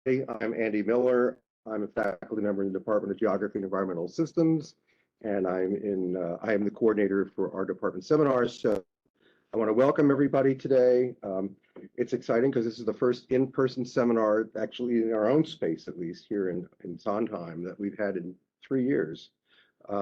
I'm Andy Miller. I'm a faculty member in the Department of Geography and Environmental Systems, and I am the coordinator for our department seminars. So I want to welcome everybody today. It's exciting because this is the first in-person seminar, actually in our own space, at least here in Sondheim, that we've had in 3 years.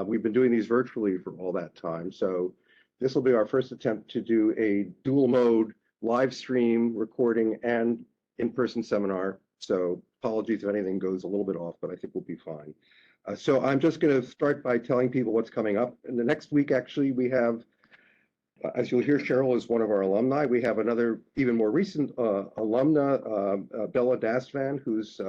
We've been doing these virtually for all that time. So this will be our first attempt to do a dual mode live stream recording and in-person seminar. So apologies if anything goes a little bit off, but I think we'll be fine. So I'm just going to start by telling people what's coming up. In the next week, actually, we have, as you'll hear, Cheryl is one of our alumni. We have another even more recent alumna, Bella Dastvan, who's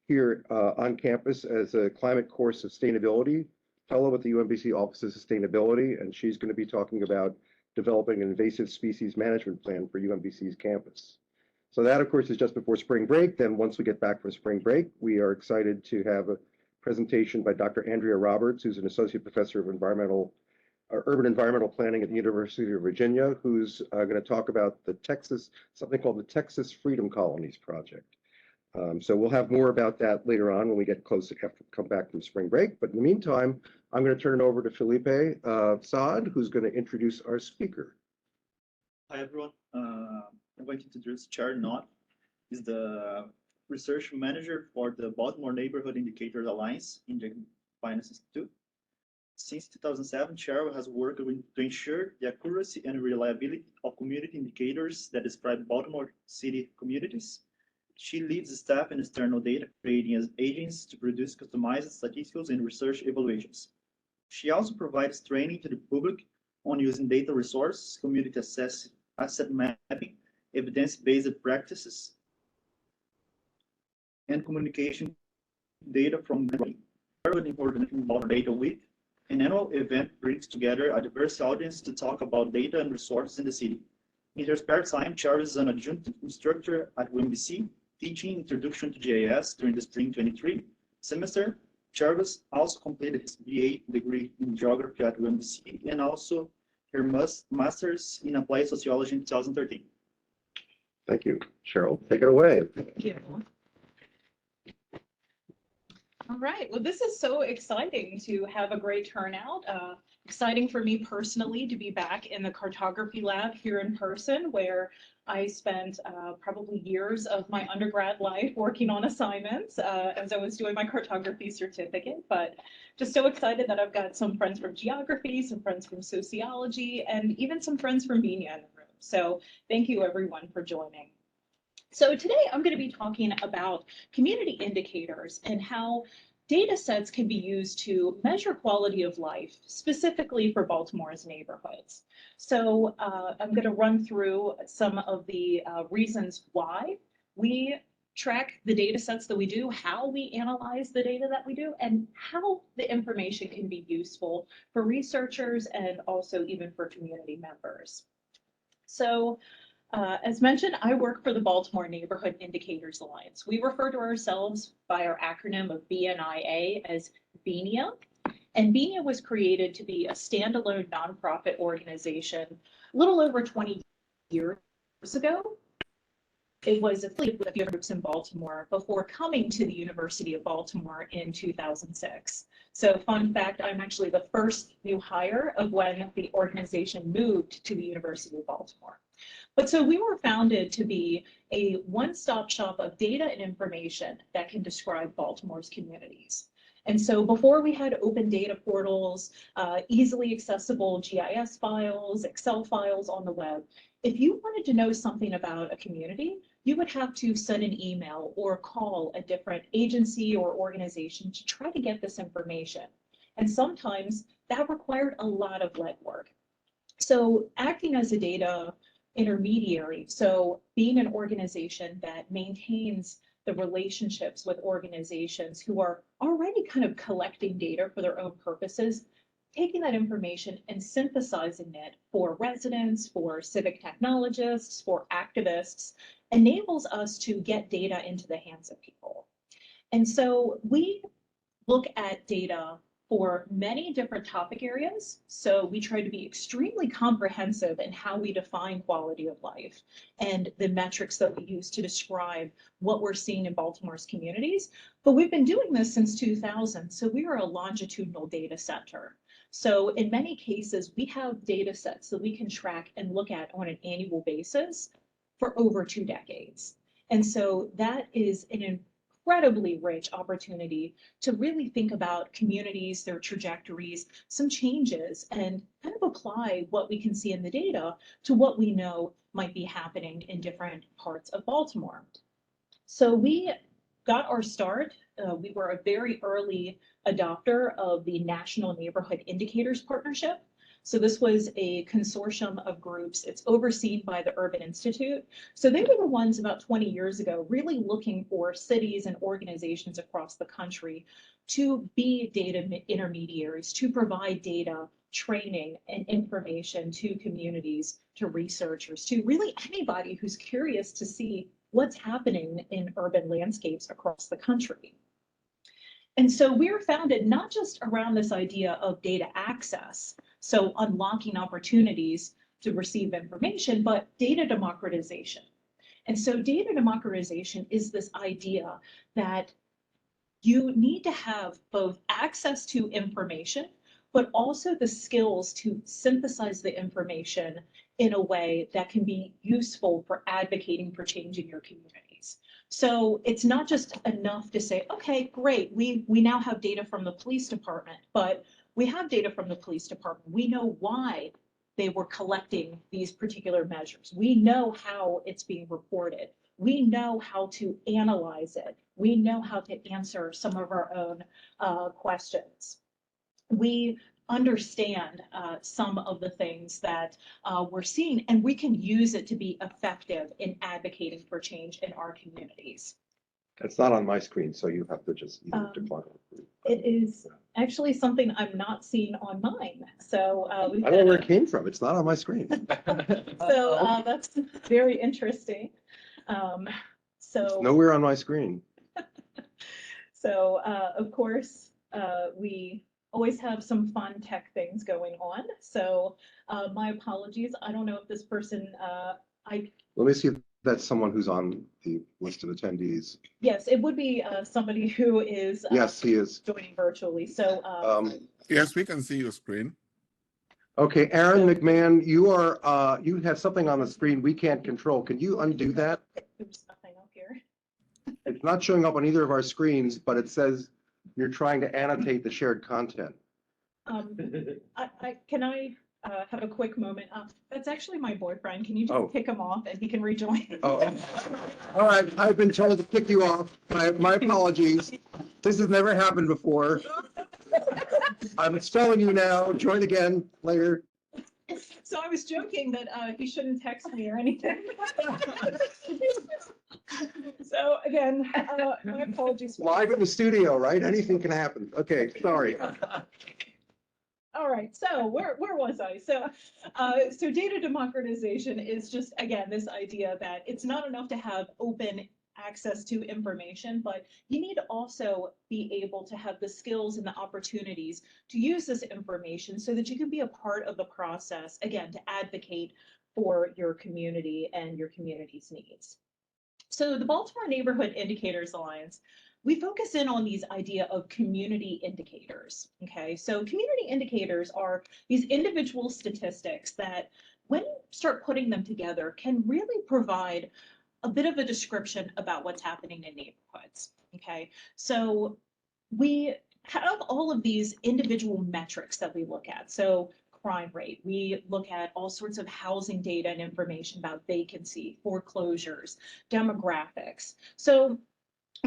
here on campus as a climate core sustainability fellow at the UMBC Office of Sustainability, and she's going to be talking about developing an invasive species management plan for UMBC's campus. So that, of course, is just before spring break. Then once we get back from spring break, we are excited to have a presentation by Dr. Andrea Roberts, who's an associate professor of urban environmental planning at the University of Virginia, who's going to talk about something called the Texas Freedom Colonies Project. So we'll have more about that later on when we get close to come back from spring break. But in the meantime, I'm going to turn it over to Felipe Saad, who's going to introduce our speaker. Hi, everyone. I'm going to introduce Cheryl Knott. He's the research manager for the Baltimore Neighborhood Indicators Alliance in the Finance Institute. Since 2007, Cheryl has worked to ensure the accuracy and reliability of community indicators that describe Baltimore City communities. She leads staff and external data creating agents to produce customized statistics and research evaluations. She also provides training to the public on using data resources, community asset mapping, evidence-based practices, and communication data from the Baltimore Data Week. An annual event brings together a diverse audience to talk about data and resources in the city. In her spare time, Cheryl is an adjunct instructor at UMBC, teaching Introduction to GES during the spring 23 semester. Cheryl also completed his BA degree in geography at UMBC and also her master's in applied sociology in 2013. Thank you. Cheryl, take it away. Thank you. All right, well, this is so exciting to have a great turnout. Exciting for me personally to be back in the cartography lab here in person, where I spent probably years of my undergrad life working on assignments as I was doing my cartography certificate. But just so excited that I've got some friends from geography, some friends from sociology, and even some friends from BNIA in the room. So thank you everyone for joining. So today I'm going to be talking about community indicators and how data sets can be used to measure quality of life, specifically for Baltimore's neighborhoods. So I'm going to run through some of the reasons why we track the data sets that we do, how we analyze the data that we do, and how the information can be useful for researchers and also even for community members. So as mentioned, I work for the Baltimore Neighborhood Indicators Alliance. We refer to ourselves by our acronym of BNIA as BNIA. And BNIA was created to be a standalone nonprofit organization a little over 20 years ago. It was affiliated with a few groups in Baltimore before coming to the University of Baltimore in 2006. So fun fact, I'm actually the first new hire of when the organization moved to the University of Baltimore. But so we were founded to be a one-stop shop of data and information that can describe Baltimore's communities. And so before we had open data portals, easily accessible GIS files, Excel files on the web, if you wanted to know something about a community, you would have to send an email or call a different agency or organization to try to get this information. And sometimes that required a lot of legwork. So acting as a data intermediary, so being an organization that maintains the relationships with organizations who are already kind of collecting data for their own purposes, taking that information and synthesizing it for residents, for civic technologists, for activists, enables us to get data into the hands of people. And so we look at data for many different topic areas. So we try to be extremely comprehensive in how we define quality of life and the metrics that we use to describe what we're seeing in Baltimore's communities. But we've been doing this since 2000. So we are a longitudinal data center. So in many cases, we have data sets that we can track and look at on an annual basis for over 2 decades. And so that is an incredibly rich opportunity to really think about communities, their trajectories, some changes, and kind of apply what we can see in the data to what we know might be happening in different parts of Baltimore. So we got our start. We were a very early adopter of the National Neighborhood Indicators Partnership. So this was a consortium of groups. It's overseen by the Urban Institute. So they were the ones about 20 years ago really looking for cities and organizations across the country to be data intermediaries, to provide data, training, and information to communities, to researchers, to really anybody who's curious to see what's happening in urban landscapes across the country. And so we were founded not just around this idea of data access, so unlocking opportunities to receive information, but data democratization. And so data democratization is this idea that you need to have both access to information, but also the skills to synthesize the information in a way that can be useful for advocating for change in your communities. So it's not just enough to say, okay, great, we now have data from the police department, but we have data from the police department. We know why they were collecting these particular measures. We know how it's being reported. We know how to analyze it. We know how to answer some of our own questions. We understand some of the things that we're seeing, and we can use it to be effective in advocating for change in our communities. It's not on my screen, so you have to just decline. It is actually something I'm not seeing on mine. So I don't know where it came from. It's not on my screen. so that's very interesting. So Nowhere on my screen. So of course, we always have some fun tech things going on. So my apologies. I don't know if this person, Let me see if that's someone who's on the list of attendees. yes, it would be somebody who is Yes, he is. joining virtually. So Yes, we can see your screen. Okay, Aaron McMahon, you have something on the screen we can't control. Can you undo that? there's nothing up here. It's not showing up on either of our screens, but it says you're trying to annotate the shared content. Can I have a quick moment? That's actually my boyfriend. Can you just kick him off and he can rejoin? Oh, all right. I've been told to kick you off. My apologies. This has never happened before. I'm installing you now. Join again later. So I was joking that he shouldn't text me or anything. So again, my apologies. Live in the studio, right? Anything can happen. Okay, sorry. All right, so where was I? So data democratization is just, again, this idea that it's not enough to have open access to information, but you need to also be able to have the skills and the opportunities to use this information so that you can be a part of the process, again, to advocate for your community and your community's needs. So the Baltimore Neighborhood Indicators Alliance, we focus in on these idea of community indicators, okay? So community indicators are these individual statistics that when you start putting them together can really provide a bit of a description about what's happening in neighborhoods, okay? So we have all of these individual metrics that we look at. So crime rate, we look at all sorts of housing data and information about vacancy, foreclosures, demographics. So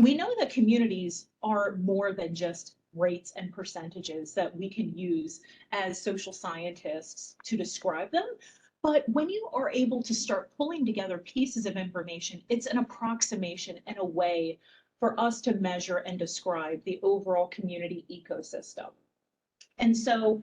we know that communities are more than just rates and percentages that we can use as social scientists to describe them. But when you are able to start pulling together pieces of information, it's an approximation and a way for us to measure and describe the overall community ecosystem. And so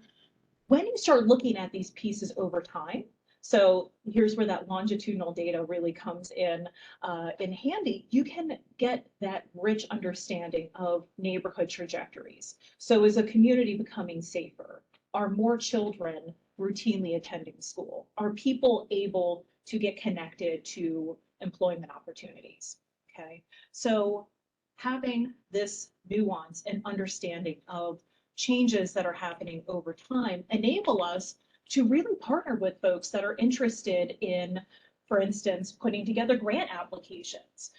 when you start looking at these pieces over time, So here's where that longitudinal data really comes in handy. You can get that rich understanding of neighborhood trajectories. So is a community becoming safer? Are more children routinely attending school? Are people able to get connected to employment opportunities? Okay, so having this nuance and understanding of changes that are happening over time enable us to really partner with folks that are interested in, for instance, putting together grant applications.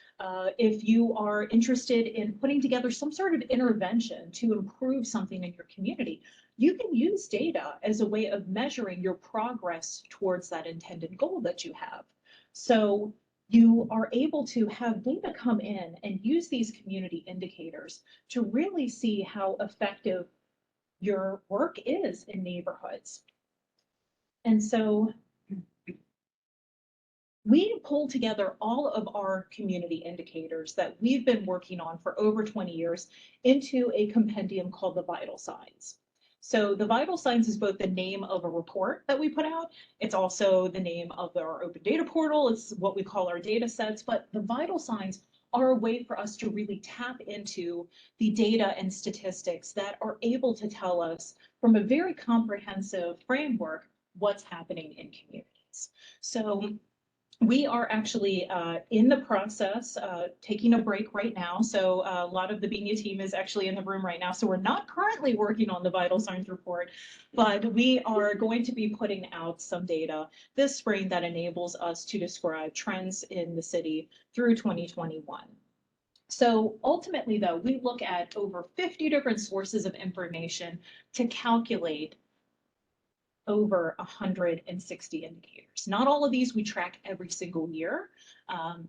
If you are interested in putting together some sort of intervention to improve something in your community, you can use data as a way of measuring your progress towards that intended goal that you have. So you are able to have data come in and use these community indicators to really see how effective your work is in neighborhoods. And so we pull together all of our community indicators that we've been working on for over 20 years into a compendium called the Vital Signs. So the Vital Signs is both the name of a report that we put out. It's also the name of our open data portal. It's what we call our data sets, but the Vital Signs are a way for us to really tap into the data and statistics that are able to tell us from a very comprehensive framework what's happening in communities. So we are actually in the process, taking a break right now. So a lot of the BNIA team is actually in the room right now. So we're not currently working on the Vital Signs report, but we are going to be putting out some data this spring that enables us to describe trends in the city through 2021. So ultimately, though, we look at over 50 different sources of information to calculate over 160 indicators. Not all of these we track every single year.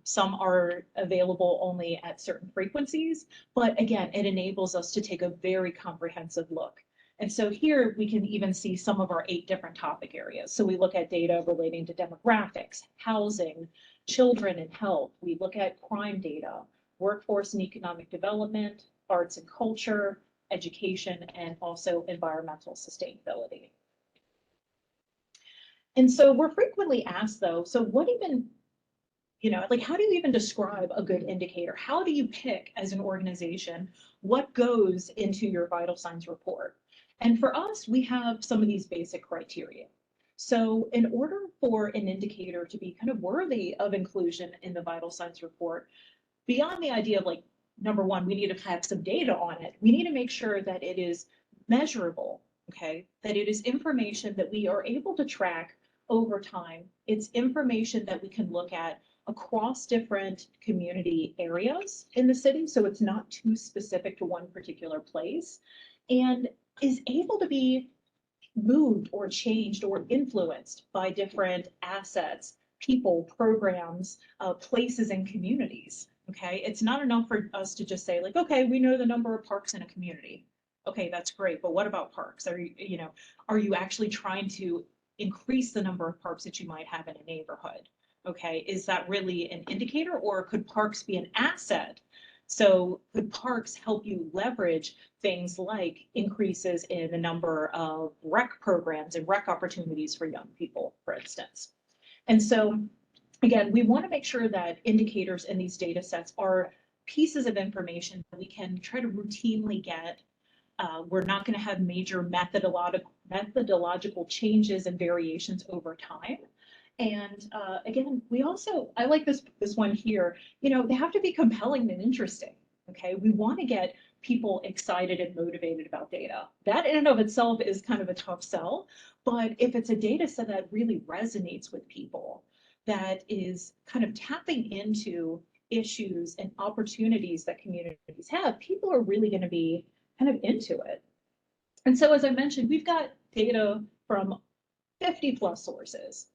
Some are available only at certain frequencies, but again, it enables us to take a very comprehensive look. And so here we can even see some of our 8 different topic areas. So we look at data relating to demographics, housing, children and health. We look at crime data, workforce and economic development, arts and culture, education, and also environmental sustainability. And so we're frequently asked, though, so what even, like, how do you even describe a good indicator? How do you pick as an organization what goes into your Vital Signs report? And for us, we have some of these basic criteria. So in order for an indicator to be kind of worthy of inclusion in the Vital Signs report, beyond the idea of, like, number one, we need to have some data on it. We need to make sure that it is measurable, okay? That it is information that we are able to track over time. It's information that we can look at across different community areas in the city, so it's not too specific to one particular place, and is able to be moved or changed or influenced by different assets, people, programs, places, and communities. Okay, it's not enough for us to just say, like, okay, we know the number of parks in a community. Okay, that's great, but what about parks? Are you actually trying to increase the number of parks that you might have in a neighborhood? Okay, is that really an indicator, or could parks be an asset? So could parks help you leverage things like increases in the number of rec programs and rec opportunities for young people, for instance? And so again, we want to make sure that indicators in these data sets are pieces of information that we can try to routinely get. We're not going to have major methodological changes and variations over time. And again, I like this one here, they have to be compelling and interesting. Okay, we want to get people excited and motivated about data. That in and of itself is kind of a tough sell, but if it's a data set that really resonates with people, that is kind of tapping into issues and opportunities that communities have, people are really going to be kind of into it. And so, as I mentioned, we've got data from 50 plus sources.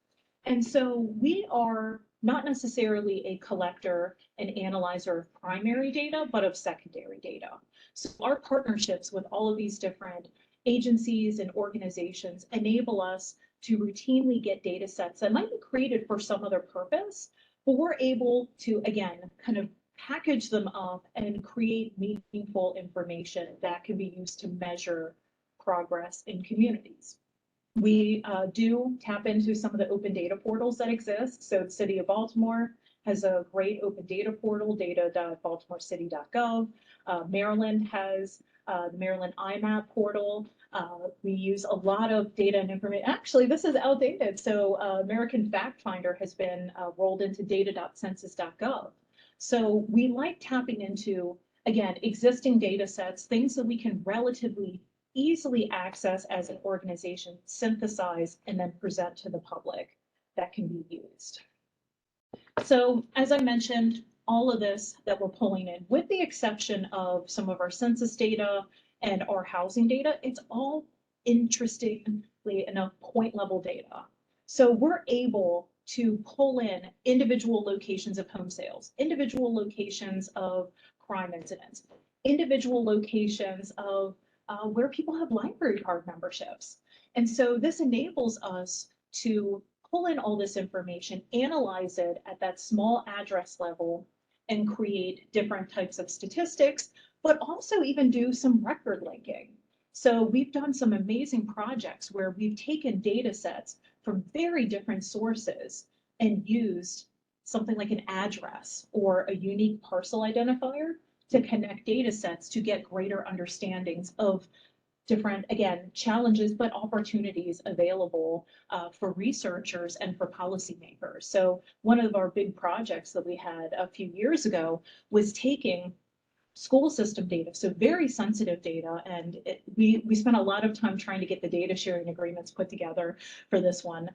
And so we are not necessarily a collector and analyzer of primary data, but of secondary data. So our partnerships with all of these different agencies and organizations enable us to routinely get data sets that might be created for some other purpose, but we're able to, again, kind of package them up and create meaningful information that can be used to measure progress in communities. We do tap into some of the open data portals that exist. So the City of Baltimore has a great open data portal, data.baltimorecity.gov. Maryland has the Maryland IMAP portal. We use a lot of data and information. Actually, this is outdated. So American Fact Finder has been rolled into data.census.gov. So we like tapping into, again, existing data sets, things that we can relatively easily access as an organization, synthesize, and then present to the public that can be used. So as I mentioned, all of this that we're pulling in, with the exception of some of our census data and our housing data, it's all, interestingly enough, point level data. So we're able to pull in individual locations of home sales, individual locations of crime incidents, individual locations of where people have library card memberships. And so this enables us to pull in all this information, analyze it at that small address level, and create different types of statistics, but also even do some record linking. So we've done some amazing projects where we've taken data sets from very different sources and used something like an address or a unique parcel identifier to connect data sets to get greater understandings of different, again, challenges, but opportunities available for researchers and for policymakers. So one of our big projects that we had a few years ago was taking school system data, so very sensitive data, and we spent a lot of time trying to get the data sharing agreements put together for this one,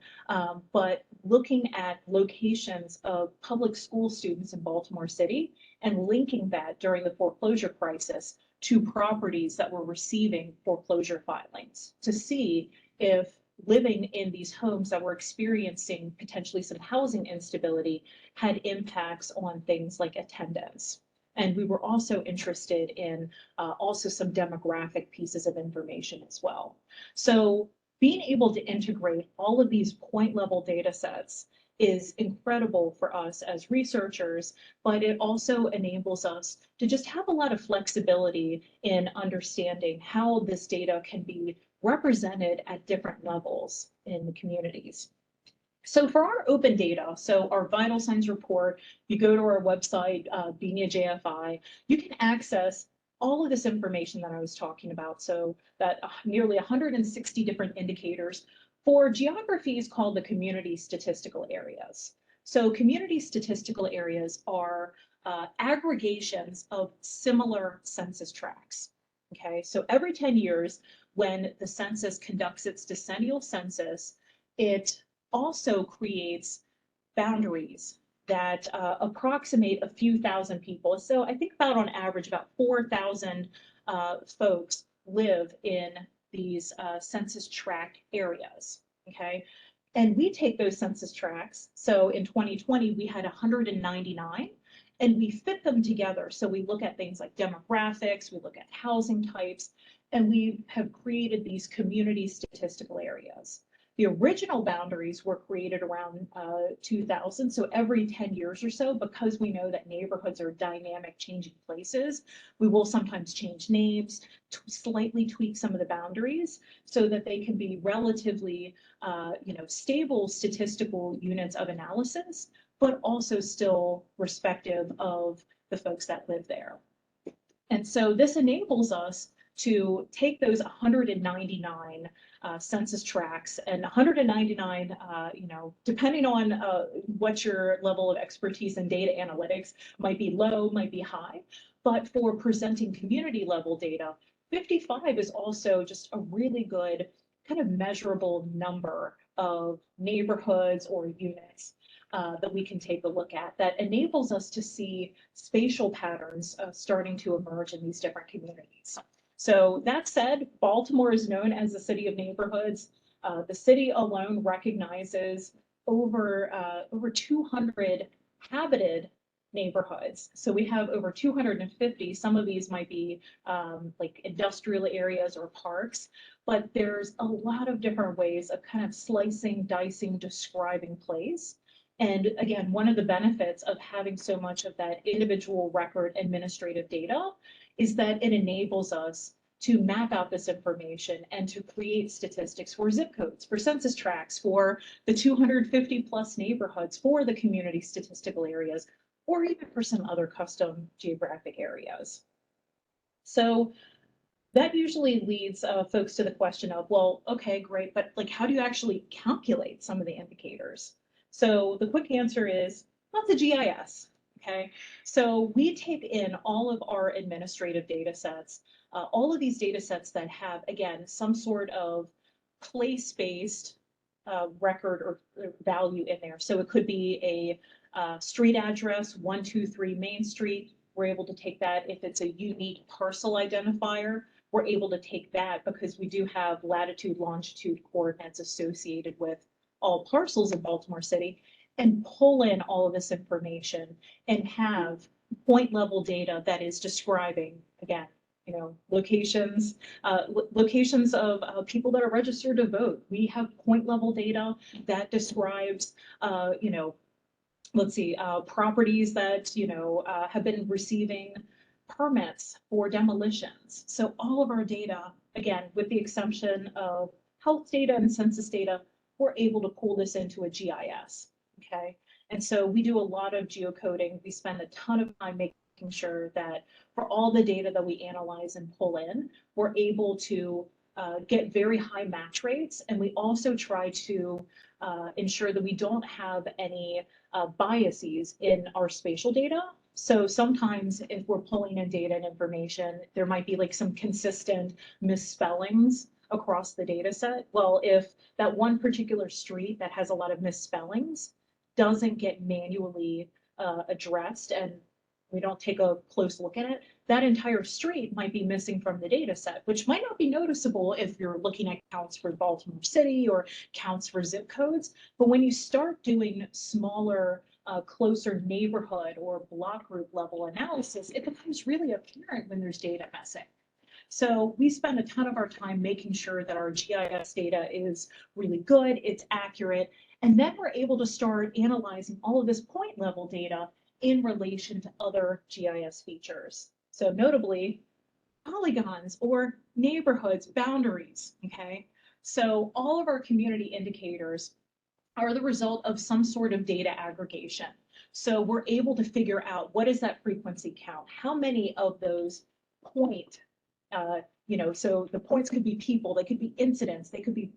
but looking at locations of public school students in Baltimore City and linking that during the foreclosure crisis to properties that were receiving foreclosure filings to see if living in these homes that were experiencing potentially some housing instability had impacts on things like attendance. And we were also interested in also some demographic pieces of information as well. So being able to integrate all of these point level data sets is incredible for us as researchers, but it also enables us to just have a lot of flexibility in understanding how this data can be represented at different levels in the communities. So for our open data, so our vital signs report, you go to our website, BNIA-JFI, you can access all of this information that I was talking about. So that nearly 160 different indicators for geographies called the community statistical areas. So community statistical areas are aggregations of similar census tracts. Okay, so every 10 years, when the census conducts its decennial census, it also creates boundaries that approximate a few thousand people. So I think about on average, about 4,000 folks live in these census tract areas, okay? And we take those census tracts. So in 2020, we had 199, and we fit them together. So we look at things like demographics, we look at housing types, and we have created these community statistical areas. The original boundaries were created around 2000, so every 10 years or so, because we know that neighborhoods are dynamic, changing places, we will sometimes change names, slightly tweak some of the boundaries so that they can be relatively stable statistical units of analysis, but also still respective of the folks that live there. And so this enables us to take those 199 census tracts, and 199, depending on what your level of expertise in data analytics might be low, might be high, but for presenting community level data, 55 is also just a really good kind of measurable number of neighborhoods or units that we can take a look at that enables us to see spatial patterns starting to emerge in these different communities. So that said, Baltimore is known as the city of neighborhoods. The city alone recognizes over 200 habited neighborhoods. So we have over 250. Some of these might be like industrial areas or parks, but there's a lot of different ways of kind of slicing, dicing, describing place. And again, one of the benefits of having so much of that individual record administrative data is that it enables us to map out this information and to create statistics for zip codes, for census tracts, for the 250 plus neighborhoods, for the community statistical areas, or even for some other custom geographic areas. So that usually leads folks to the question of, well, okay, great, but like, how do you actually calculate some of the indicators? So the quick answer is, lots of GIS. Okay, so we take in all of our administrative data sets, all of these data sets that have, again, some sort of place-based record or value in there. So it could be a street address, 123 Main Street. We're able to take that. If it's a unique parcel identifier, we're able to take that because we do have latitude, longitude coordinates associated with all parcels in Baltimore City, and pull in all of this information and have point level data that is describing, again, locations, locations of people that are registered to vote. We have point level data that describes, let's see, properties that, have been receiving permits for demolitions. So all of our data, again, with the exception of health data and census data, we're able to pull this into a GIS. Okay, and so we do a lot of geocoding. We spend a ton of time making sure that for all the data that we analyze and pull in, we're able to get very high match rates. And we also try to ensure that we don't have any biases in our spatial data. So sometimes if we're pulling in data and information, there might be like some consistent misspellings across the data set. Well, if that one particular street that has a lot of misspellings doesn't get manually addressed and we don't take a close look at it, that entire street might be missing from the data set, which might not be noticeable if you're looking at counts for Baltimore City or counts for zip codes. But when you start doing smaller, closer neighborhood or block group level analysis, it becomes really apparent when there's data missing. So we spend a ton of our time making sure that our GIS data is really good, it's accurate, and then we're able to start analyzing all of this point level data in relation to other GIS features. So notably, polygons or neighborhoods, boundaries, okay? So all of our community indicators are the result of some sort of data aggregation. So we're able to figure out what is that frequency count? How many of those point, so the points could be people, they could be incidents, they could be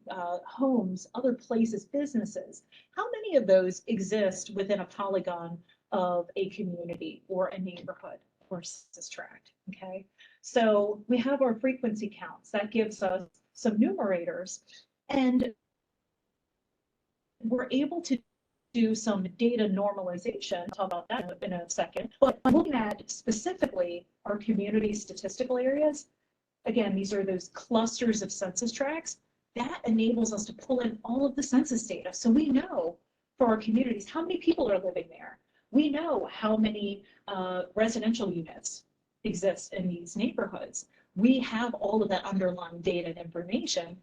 homes, other places, businesses. How many of those exist within a polygon of a community or a neighborhood or census tract, okay? So we have our frequency counts. That gives us some numerators, and we're able to do some data normalization. I'll talk about that in a second. But I'm looking at specifically our community statistical areas. Again, these are those clusters of census tracts. That enables us to pull in all of the census data. So we know for our communities how many people are living there. We know how many residential units exist in these neighborhoods. We have all of that underlying data and information.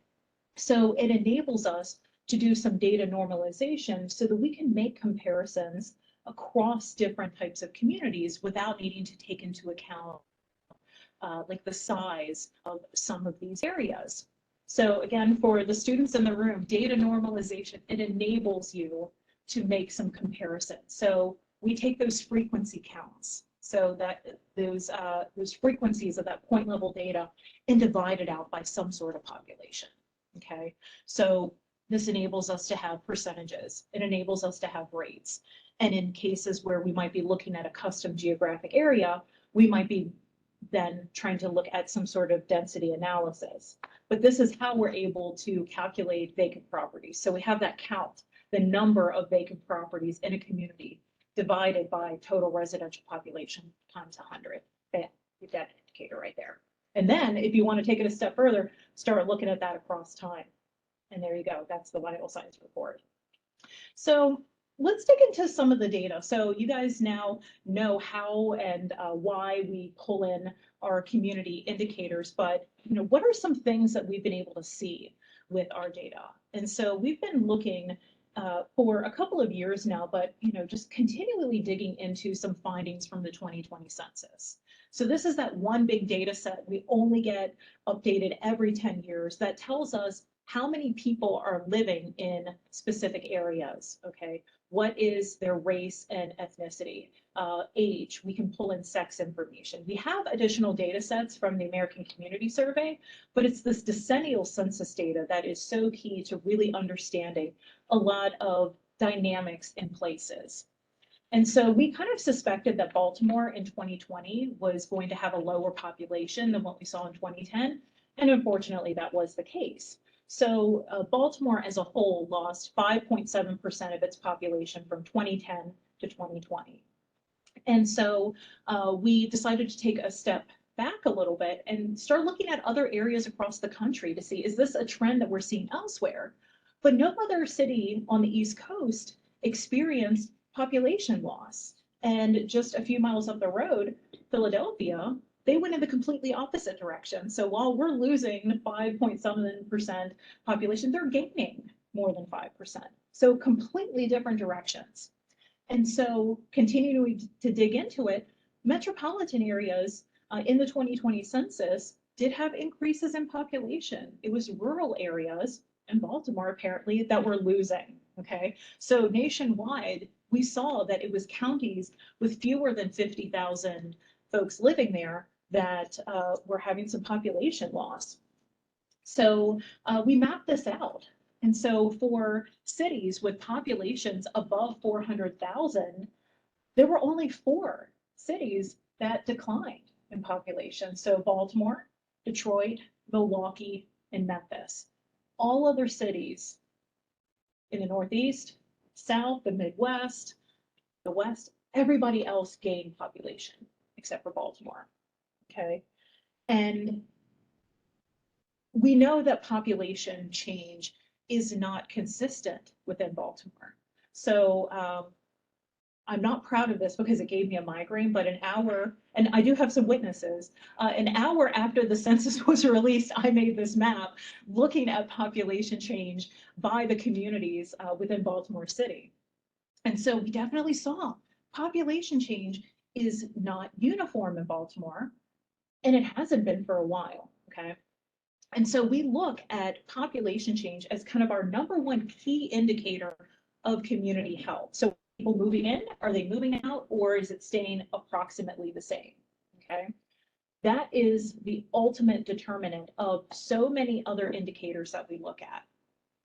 So it enables us to do some data normalization so that we can make comparisons across different types of communities without needing to take into account like the size of some of these areas. So again, for the students in the room, data normalization, it enables you to make some comparisons. So we take those frequency counts, so that those frequencies of that point level data, and divide it out by some sort of population, okay? So this enables us to have percentages. It enables us to have rates. And in cases where we might be looking at a custom geographic area, we might be then trying to look at some sort of density analysis. But this is how we're able to calculate vacant properties. So we have that count, the number of vacant properties in a community divided by total residential population times 100. Bam, you've got an indicator right there. And then if you want to take it a step further, start looking at that across time. And there you go, that's the vital signs report. So let's dig into some of the data. So you guys now know how and why we pull in our community indicators, but what are some things that we've been able to see with our data? And so we've been looking for a couple of years now, but just continually digging into some findings from the 2020 census. So this is that one big data set. We only get updated every 10 years that tells us how many people are living in specific areas, okay? What is their race and ethnicity, age? We can pull in sex information. We have additional data sets from the American Community Survey, but it's this decennial census data that is so key to really understanding a lot of dynamics in places. And so we kind of suspected that Baltimore in 2020 was going to have a lower population than what we saw in 2010. And unfortunately, that was the case. So Baltimore as a whole lost 5.7% of its population from 2010 to 2020. And so we decided to take a step back a little bit and start looking at other areas across the country to see, is this a trend that we're seeing elsewhere? But no other city on the East Coast experienced population loss. And just a few miles up the road, Philadelphia, they went in the completely opposite direction. So while we're losing 5.7% population, they're gaining more than 5%. So completely different directions. And so continuing to dig into it, metropolitan areas in the 2020 census did have increases in population. It was rural areas in Baltimore apparently that were losing, okay? So nationwide, we saw that it was counties with fewer than 50,000 folks living there that were having some population loss. So we mapped this out. And so for cities with populations above 400,000, there were only 4 cities that declined in population. So Baltimore, Detroit, Milwaukee, and Memphis. All other cities in the Northeast, South, the Midwest, the West, everybody else gained population except for Baltimore. Okay. And we know that population change is not consistent within Baltimore. So I'm not proud of this because it gave me a migraine, but an hour, and I do have some witnesses, an hour after the census was released, I made this map looking at population change by the communities within Baltimore City. And so we definitely saw population change is not uniform in Baltimore, and it hasn't been for a while, okay? And so we look at population change as kind of our #1 key indicator of community health. So people moving in, are they moving out, or is it staying approximately the same, okay? That is the ultimate determinant of so many other indicators that we look at,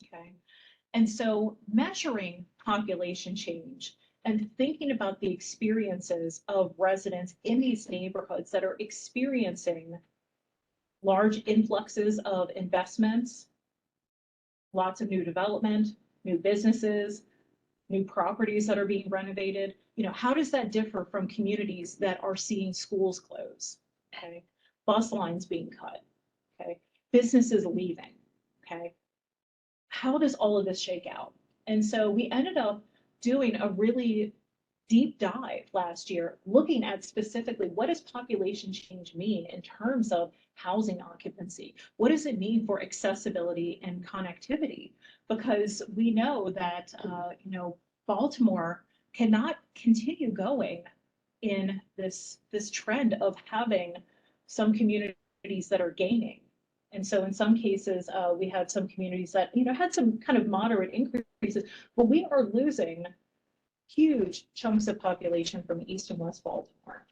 okay? And so measuring population change and thinking about the experiences of residents in these neighborhoods that are experiencing large influxes of investments, lots of new development, new businesses, new properties that are being renovated. You know, how does that differ from communities that are seeing schools close, okay? Bus lines being cut, okay? Businesses leaving, okay? How does all of this shake out? And so we ended up doing a really deep dive last year, looking at specifically what does population change mean in terms of housing occupancy? What does it mean for accessibility and connectivity? Because we know that, you know, Baltimore cannot continue going in this trend of having some communities that are gaining. And so in some cases, we had some communities that, you know, had some kind of moderate increases, but we are losing huge chunks of population from East and West Baltimore.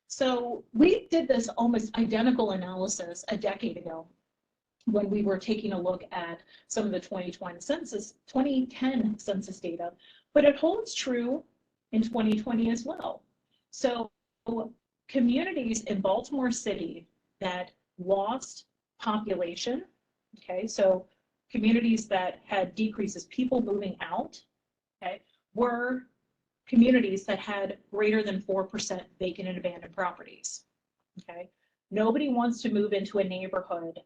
So we did this almost identical analysis a decade ago when we were taking a look at some of the 2010 census data, but it holds true in 2020 as well. So communities in Baltimore City that lost population, okay, so communities that had decreases, people moving out, okay, were communities that had greater than 4% vacant and abandoned properties, okay? Nobody wants to move into a neighborhood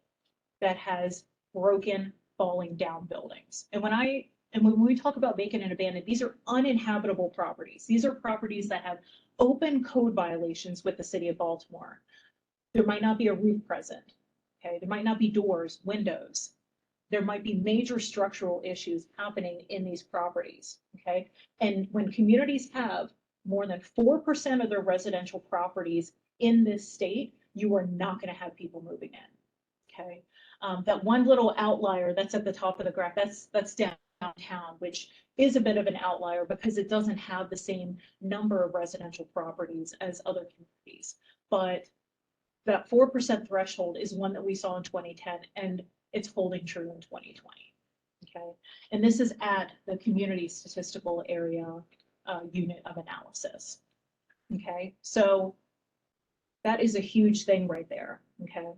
that has broken, falling down buildings. And when we talk about vacant and abandoned, these are uninhabitable properties. These are properties that have open code violations with the city of Baltimore. There might not be a roof present, okay? There might not be doors, windows. There might be major structural issues happening in these properties, okay? And when communities have more than 4% of their residential properties in this state, you are not going to have people moving in. Okay. That one little outlier that's at the top of the graph, that's downtown, which is a bit of an outlier because it doesn't have the same number of residential properties as other communities. But that 4% threshold is one that we saw in 2010, and it's holding true in 2020. Okay, and this is at the community statistical area unit of analysis. Okay, so that is a huge thing right there. Okay,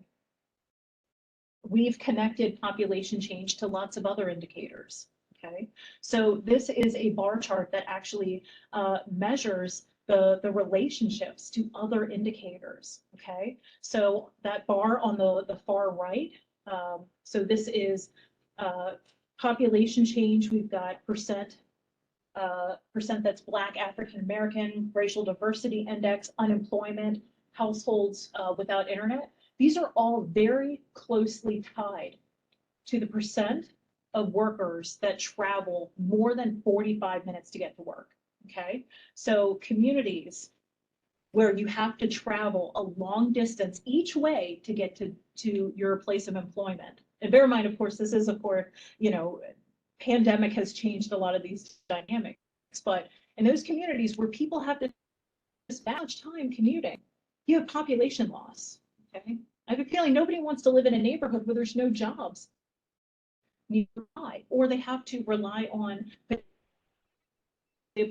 we've connected population change to lots of other indicators. Okay, so this is a bar chart that actually measures the relationships to other indicators. Okay, so that bar on the far right, so this is population change. We've got percent that's Black, African American, racial diversity index, unemployment, households without internet. These are all very closely tied to the percent of workers that travel more than 45 minutes to get to work. Okay, so communities where you have to travel a long distance each way to get to your place of employment. And bear in mind, of course, this is, of course, you know, pandemic has changed a lot of these dynamics, but in those communities where people have to spend that much time commuting, you have population loss. Okay, I have a feeling nobody wants to live in a neighborhood where there's no jobs nearby, or they have to rely on the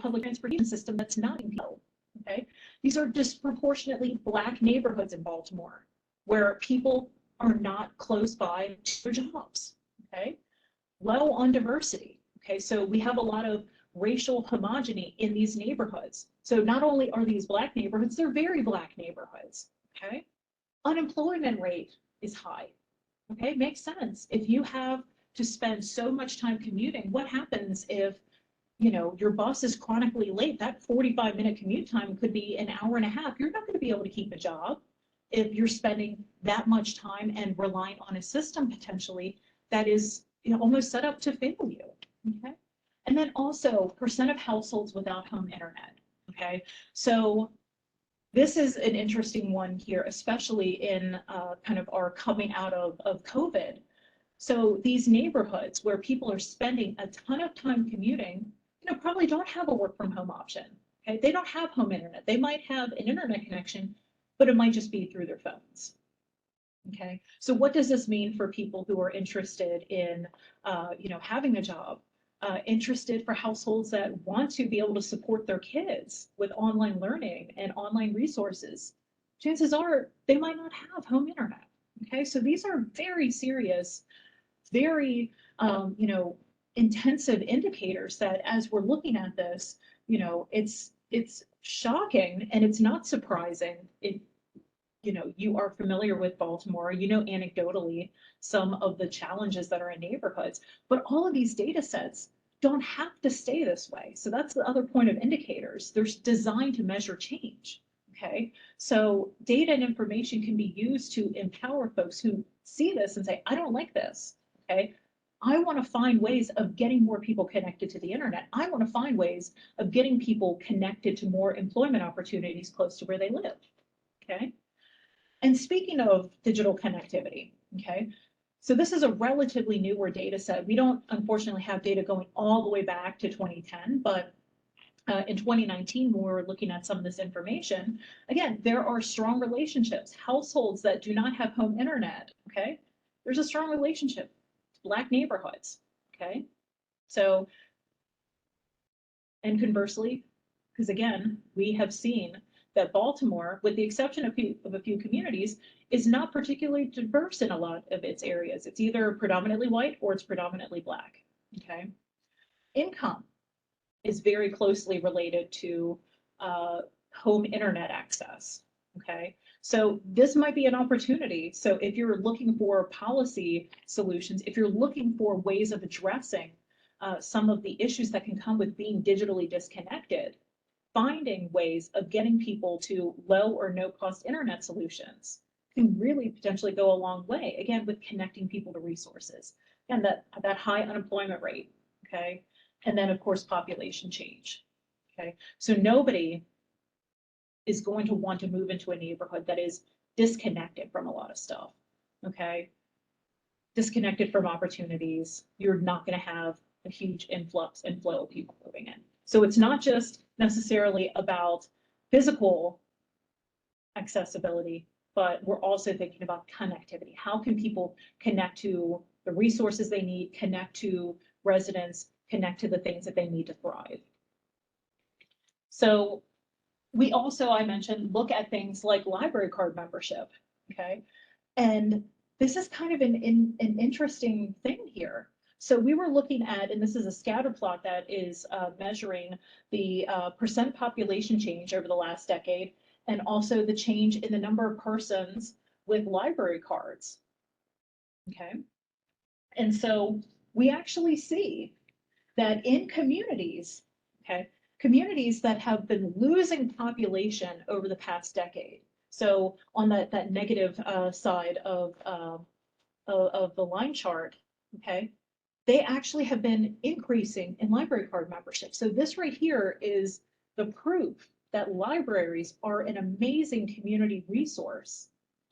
public transportation system that's not being built. Okay, these are disproportionately Black neighborhoods in Baltimore where people are not close by to their jobs. Okay, low on diversity. Okay, so we have a lot of racial homogeny in these neighborhoods. So not only are these Black neighborhoods, they're very Black neighborhoods. Okay, unemployment rate is high. Okay, makes sense. If you have to spend so much time commuting, what happens if, you know, your bus is chronically late? That 45-minute commute time could be an hour and a half. You're not going to be able to keep a job if you're spending that much time and relying on a system potentially that is, you know, almost set up to fail you. Okay, and then also percent of households without home internet. Okay, so this is an interesting one here, especially in kind of our coming out of COVID. So these neighborhoods where people are spending a ton of time commuting, you know, probably don't have a work from home option. Okay, they don't have home internet. They might have an internet connection, but it might just be through their phones. Okay, so what does this mean for people who are interested in, you know, having a job, interested for households that want to be able to support their kids with online learning and online resources? Chances are they might not have home internet. Okay, so these are very serious, very, you know, intensive indicators that as we're looking at this, you know, it's shocking and it's not surprising. You know, you are familiar with Baltimore, you know, anecdotally, some of the challenges that are in neighborhoods, but all of these data sets don't have to stay this way. So that's the other point of indicators. They're designed to measure change. Okay, so data and information can be used to empower folks who see this and say, I don't like this. Okay, I want to find ways of getting more people connected to the internet. I want to find ways of getting people connected to more employment opportunities close to where they live. Okay, and speaking of digital connectivity, okay, so this is a relatively newer data set. We don't unfortunately have data going all the way back to 2010, but in 2019, when we were looking at some of this information, again, there are strong relationships. Households that do not have home internet, okay, there's a strong relationship. Black neighborhoods, okay? So, and conversely, because again, we have seen that Baltimore, with the exception of a few communities, is not particularly diverse in a lot of its areas. It's either predominantly white or it's predominantly Black, okay? Income is very closely related to home internet access, okay? So this might be an opportunity. So if you're looking for policy solutions, if you're looking for ways of addressing some of the issues that can come with being digitally disconnected, finding ways of getting people to low or no cost internet solutions can really potentially go a long way, again, with connecting people to resources and that high unemployment rate, okay? And then of course, population change, Okay, so nobody is going to want to move into a neighborhood that is disconnected from a lot of stuff. Okay, disconnected from opportunities. You're not going to have a huge influx and flow of people moving in. So it's not just necessarily about physical accessibility, but we're also thinking about connectivity. How can people connect to the resources they need, connect to residents, connect to the things that they need to thrive? So we also, I mentioned, look at things like library card membership, okay? And this is kind of an interesting thing here. So we were looking at, and this is a scatter plot that is measuring the percent population change over the last decade, and also the change in the number of persons with library cards, okay? And so we actually see that in communities, okay, communities that have been losing population over the past decade. So on that negative side of the line chart, okay, they actually have been increasing in library card membership. So this right here is the proof that libraries are an amazing community resource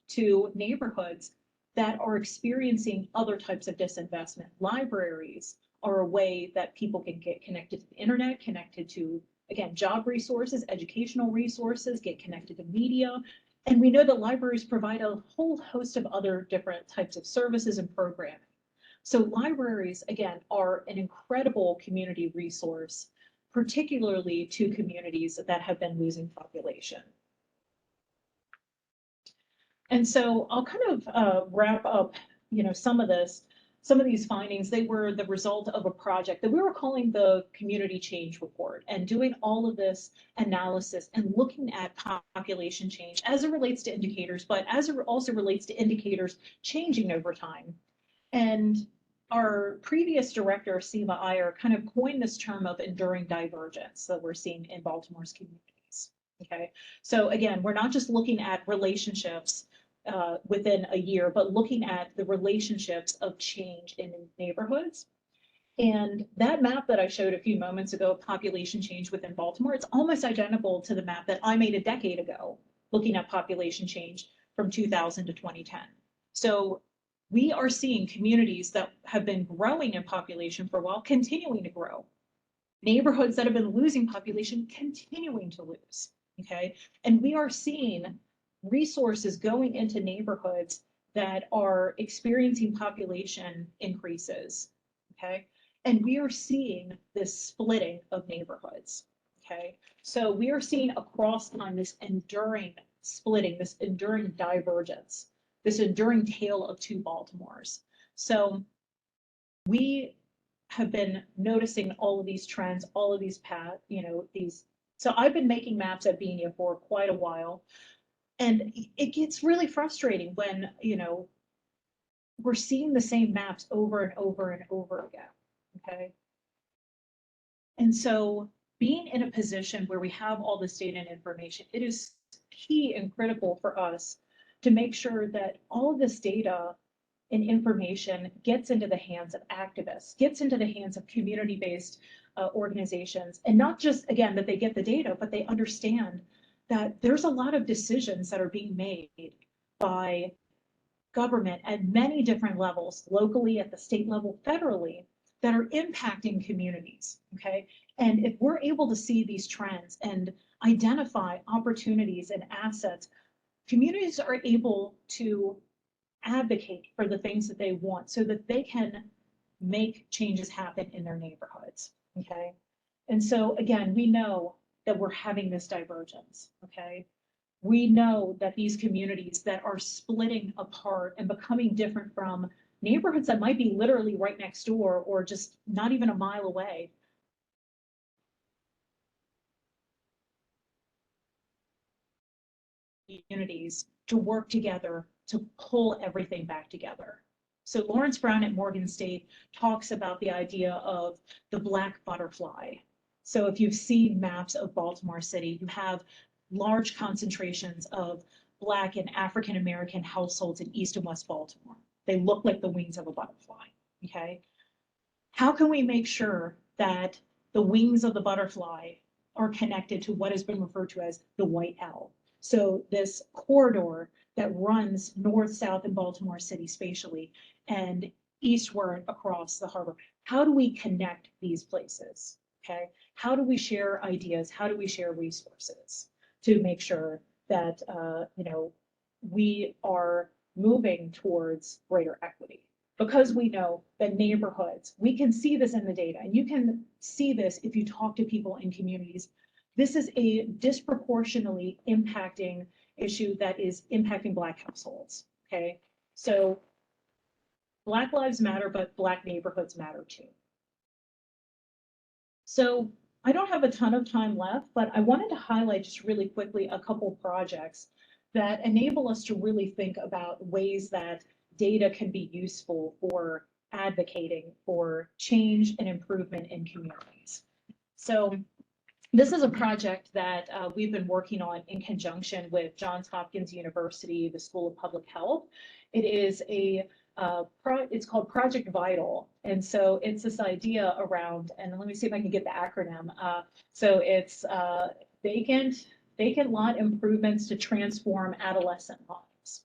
to neighborhoods that are experiencing other types of disinvestment. Libraries are a way that people can get connected to the internet, connected to, again, job resources, educational resources, get connected to media. And we know that libraries provide a whole host of other different types of services and programming. So libraries, again, are an incredible community resource, particularly to communities that have been losing population. And so I'll kind of wrap up, some of these findings. They were the result of a project that we were calling the Community Change Report, and doing all of this analysis and looking at population change as it relates to indicators, but as it also relates to indicators changing over time. And our previous director, Seema Iyer, kind of coined this term of enduring divergence that we're seeing in Baltimore's communities. Okay, so again, we're not just looking at relationships within a year, but looking at the relationships of change in neighborhoods. And that map that I showed a few moments ago, population change within Baltimore, it's almost identical to the map that I made a decade ago, looking at population change from 2000 to 2010. So we are seeing communities that have been growing in population for a while continuing to grow. Neighborhoods that have been losing population continuing to lose, okay? And we are seeing resources going into neighborhoods that are experiencing population increases, okay? And we are seeing this splitting of neighborhoods, okay? So we are seeing across time this enduring splitting, this enduring divergence, this enduring tale of two Baltimores. So we have been noticing all of these trends, all of these paths, so I've been making maps at BNIA for quite a while, and it gets really frustrating when, we're seeing the same maps over and over and over again, okay? And so being in a position where we have all this data and information, it is key and critical for us to make sure that all of this data and information gets into the hands of activists, gets into the hands of community-based organizations, and not just, again, that they get the data, but they understand that there's a lot of decisions that are being made by government at many different levels, locally, at the state level, federally, that are impacting communities, okay? And if we're able to see these trends and identify opportunities and assets, communities are able to advocate for the things that they want so that they can make changes happen in their neighborhoods, okay? And so again, we know that we're having this divergence, okay? We know that these communities that are splitting apart and becoming different from neighborhoods that might be literally right next door or just not even a mile away, communities to work together to pull everything back together. So Lawrence Brown at Morgan State talks about the idea of the black butterfly. So if you've seen maps of Baltimore City, you have large concentrations of Black and African American households in East and West Baltimore. They look like the wings of a butterfly, okay? How can we make sure that the wings of the butterfly are connected to what has been referred to as the White L. So this corridor that runs north-south in Baltimore City spatially and eastward across the harbor. How do we connect these places? Okay, how do we share ideas? How do we share resources to make sure that we are moving towards greater equity? Because we know that neighborhoods, we can see this in the data, and you can see this if you talk to people in communities. This is a disproportionately impacting issue that is impacting Black households. Okay, so Black lives matter, but Black neighborhoods matter too. So I don't have a ton of time left, but I wanted to highlight just really quickly a couple projects that enable us to really think about ways that data can be useful for advocating for change and improvement in communities. So this is a project that we've been working on in conjunction with Johns Hopkins University, the School of Public Health. It is it's called Project Vital. And so it's this idea around, and let me see if I can get the acronym. So it's vacant lot improvements to transform adolescent lives.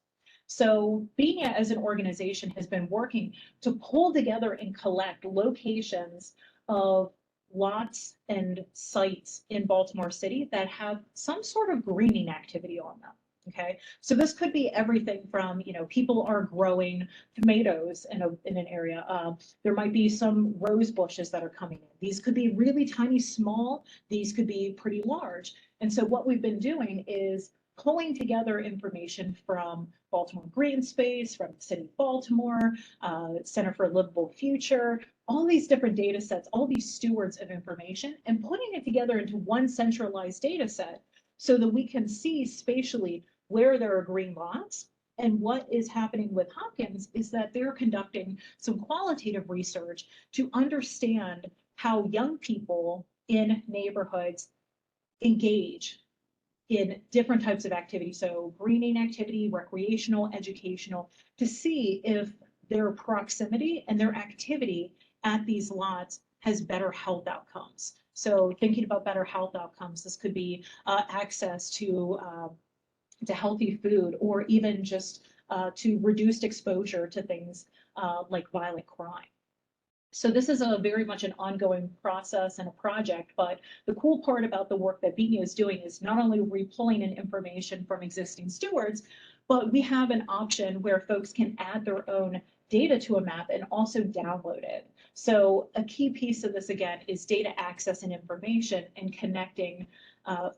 So BNIA as an organization has been working to pull together and collect locations of lots and sites in Baltimore City that have some sort of greening activity on them. Okay, so this could be everything from, people are growing tomatoes in an area. There might be some rose bushes that are coming in. These could be really tiny, small. These could be pretty large. And so what we've been doing is pulling together information from Baltimore Green Space, from the City of Baltimore, Center for a Livable Future, all these different data sets, all these stewards of information, and putting it together into one centralized data set so that we can see spatially where there are green lots. And what is happening with Hopkins is that they're conducting some qualitative research to understand how young people in neighborhoods engage in different types of activity. So greening activity, recreational, educational, to see if their proximity and their activity at these lots has better health outcomes. So thinking about better health outcomes, this could be access to healthy food, or even just to reduced exposure to things like violent crime. So this is very much an ongoing process and a project, but the cool part about the work that BNIA is doing is not only are we pulling in information from existing stewards, but we have an option where folks can add their own data to a map and also download it. So a key piece of this, again, is data access and information, and connecting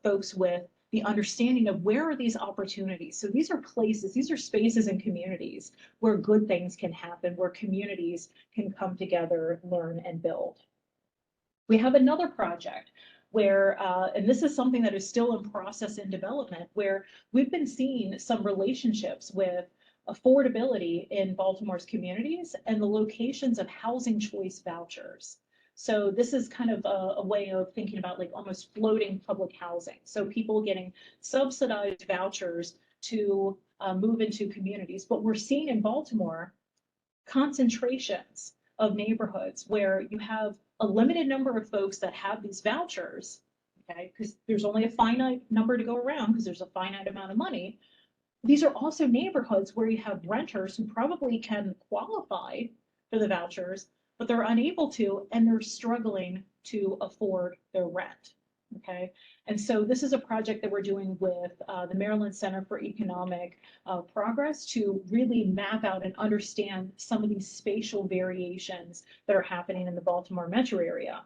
folks with the understanding of where are these opportunities. So these are places, these are spaces and communities where good things can happen, where communities can come together, learn, and build. We have another project where, and this is something that is still in process and development, where we've been seeing some relationships with affordability in Baltimore's communities and the locations of housing choice vouchers. So this is kind of a way of thinking about like almost floating public housing. So people getting subsidized vouchers to move into communities. But we're seeing in Baltimore concentrations of neighborhoods where you have a limited number of folks that have these vouchers, okay, because there's only a finite number to go around because there's a finite amount of money. These are also neighborhoods where you have renters who probably can qualify for the vouchers, but they're unable to, and they're struggling to afford their rent, okay? And so this is a project that we're doing with the Maryland Center for Economic Progress to really map out and understand some of these spatial variations that are happening in the Baltimore metro area.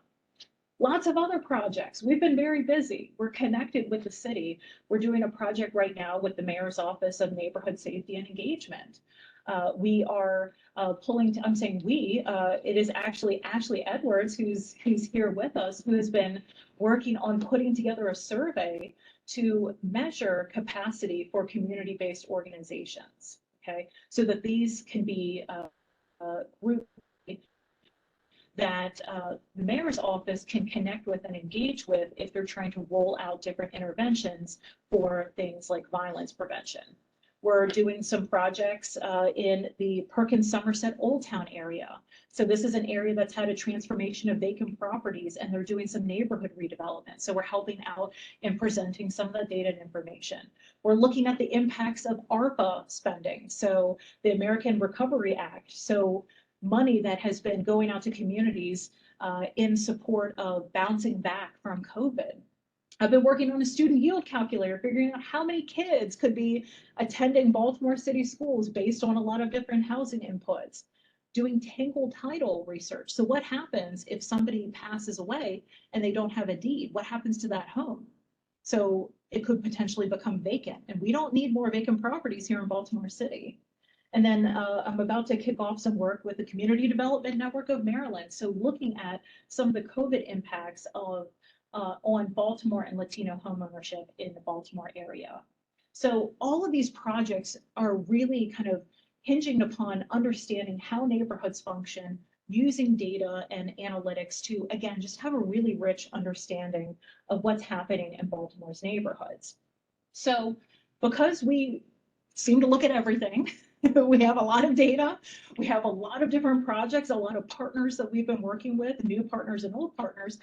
Lots of other projects. We've been very busy. We're connected with the city. We're doing a project right now with the Mayor's Office of Neighborhood Safety and Engagement. We are pulling, I'm saying we, it is actually Ashley Edwards, who's here with us, who has been working on putting together a survey to measure capacity for community-based organizations, okay? So that these can be groups that the mayor's office can connect with and engage with if they're trying to roll out different interventions for things like violence prevention. we're doing some projects in the Perkins Somerset Old Town area. So this is an area that's had a transformation of vacant properties, and they're doing some neighborhood redevelopment. So we're helping out in presenting some of the data and information. We're looking at the impacts of ARPA spending, so the American Recovery Act. So money that has been going out to communities in support of bouncing back from COVID. I've been working on a student yield calculator, figuring out how many kids could be attending Baltimore City schools based on a lot of different housing inputs, doing tingle title research. So what happens if somebody passes away and they don't have a deed? What happens to that home? So it could potentially become vacant, and we don't need more vacant properties here in Baltimore City. And then I'm about to kick off some work with the Community Development Network of Maryland. So looking at some of the COVID impacts of on Baltimore and Latino homeownership in the Baltimore area. So all of these projects are really kind of hinging upon understanding how neighborhoods function, using data and analytics to, again, just have a really rich understanding of what's happening in Baltimore's neighborhoods. So because we seem to look at everything, we have a lot of data, we have a lot of different projects, a lot of partners that we've been working with, new partners and old partners.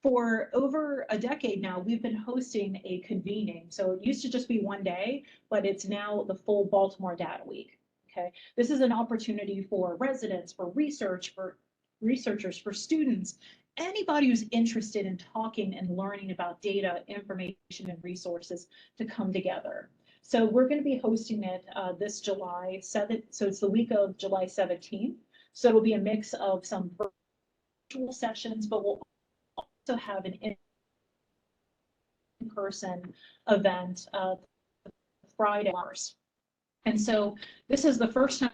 For over a decade now, we've been hosting a convening. So it used to just be one day, but it's now the full Baltimore Data Week. Okay, this is an opportunity for residents, for research, for researchers, for students, anybody who's interested in talking and learning about data, information, and resources to come together. So we're going to be hosting it this July 7th. So it's the week of July 17th. So it'll be a mix of some virtual sessions, but we'll also have an in-person event Friday. And so this is the first time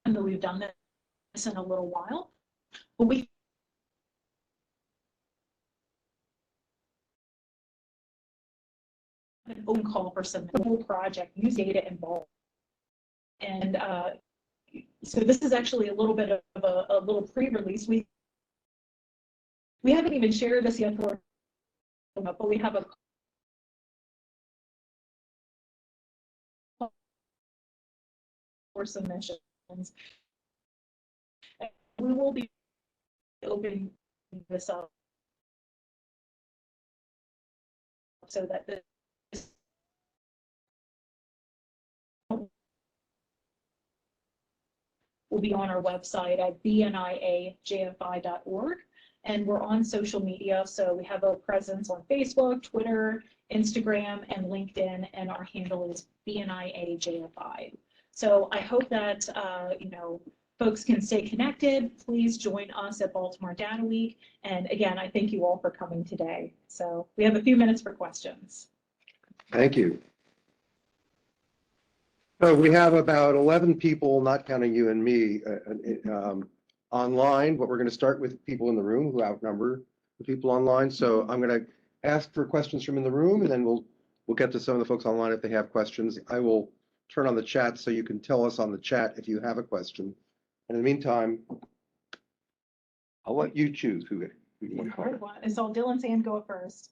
that we've done this in a little while, but we an open call for some whole project, use data involved. And so this is actually a little bit of a little pre-release. We haven't even shared this yet, but we have a for submissions. And we will be opening this up so that this will be on our website at BNIA-JFI.org. And we're on social media, so we have a presence on Facebook, Twitter, Instagram, and LinkedIn, and our handle is BNIA-JFI. So I hope that folks can stay connected. Please join us at Baltimore Data Week. And again, I thank you all for coming today. So we have a few minutes for questions. Thank you. So we have about 11 people, not counting you and me, online, but we're going to start with people in the room who outnumber the people online. So I'm going to ask for questions from in the room, and then we'll get to some of the folks online if they have questions. I will turn on the chat so you can tell us on the chat if you have a question. And in the meantime, I'll let you choose who you want to talk about. It's all Dylan's hand go first.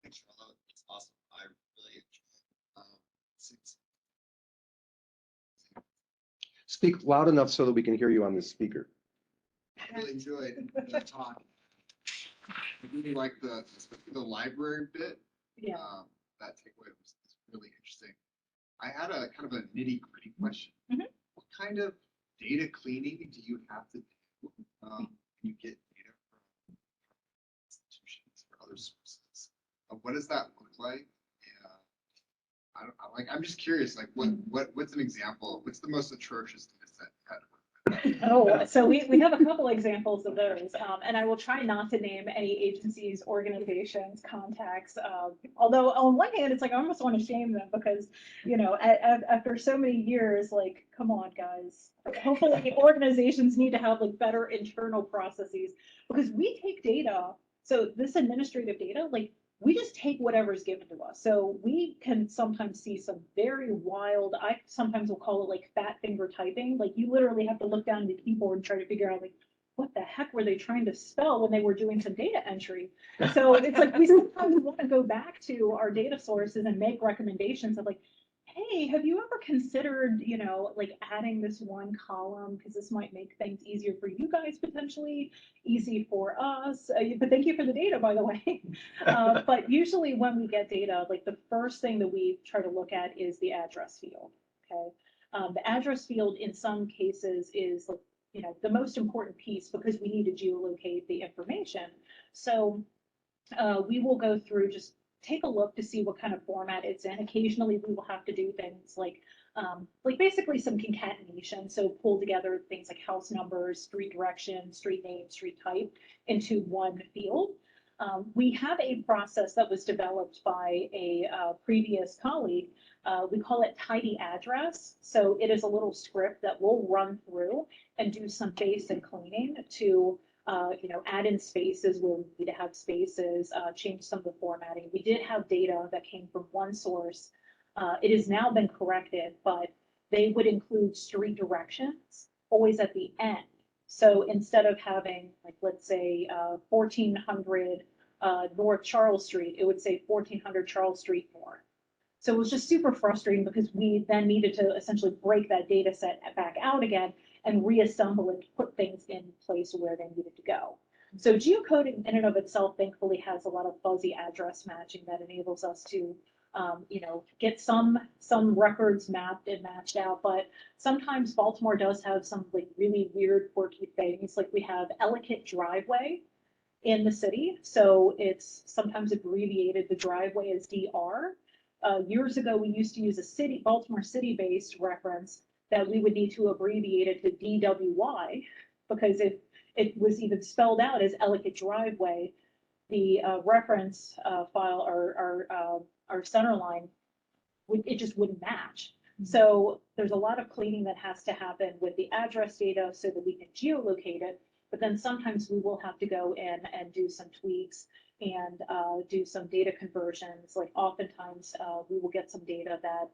Thanks, Charlotte. It's awesome. I really enjoyed since. Speak loud enough so that we can hear you on this speaker. I really enjoyed the talk. I really like especially the library bit. Yeah. That takeaway was really interesting. I had a kind of a nitty-gritty question. Mm-hmm. What kind of data cleaning do you have to do when you get data from institutions or other sources? What does that look like? I'm just curious, like what's an example? What's the most atrocious data set you had to work with? Oh, so we have a couple examples of those, and I will try not to name any agencies, organizations, contacts. Although on one hand, it's like I almost want to shame them because, after so many years, like, come on, guys. Hopefully, organizations need to have like better internal processes because we take data. So this administrative data, like, we just take whatever's given to us. So we can sometimes see some very wild, I sometimes will call it like fat finger typing. Like you literally have to look down at the keyboard and try to figure out like, what the heck were they trying to spell when they were doing some data entry? So it's like we sometimes want to go back to our data sources and make recommendations of like, hey, hey, have you ever considered, you know, like adding this one column? Because this might make things easier for you guys potentially, easy for us. But thank you for the data, by the way. But usually when we get data, like the first thing that we try to look at is the address field, okay? The address field in some cases is like, you know, the most important piece because we need to geolocate the information. So we will go through, just take a look to see what kind of format it's in. Occasionally we will have to do things like basically some concatenation. So pull together things like house numbers, street direction, street name, street type into one field. We have a process that was developed by a previous colleague. We call it tidy address. So it is a little script that we'll run through and do some basic cleaning to you know, add in spaces where we need to have spaces, change some of the formatting. We did have data that came from one source. It has now been corrected, but they would include street directions always at the end. So instead of having, like, let's say 1400 North Charles Street, it would say 1400 Charles Street North. So it was just super frustrating because we then needed to essentially break that data set back out again and reassemble and put things in place where they needed to go. So geocoding in and of itself, thankfully, has a lot of fuzzy address matching that enables us to, you know, get some records mapped and matched out. But sometimes Baltimore does have some like really weird, quirky things. Like we have Ellicott Driveway in the city, so it's sometimes abbreviated. The driveway is DR. Years ago, we used to use a Baltimore City-based reference that we would need to abbreviate it to DWY, because if it was even spelled out as Ellicott Driveway, the reference file or our center line, it just wouldn't match. So there's a lot of cleaning that has to happen with the address data so that we can geolocate it, but then sometimes we will have to go in and do some tweaks and do some data conversions. Like oftentimes we will get some data that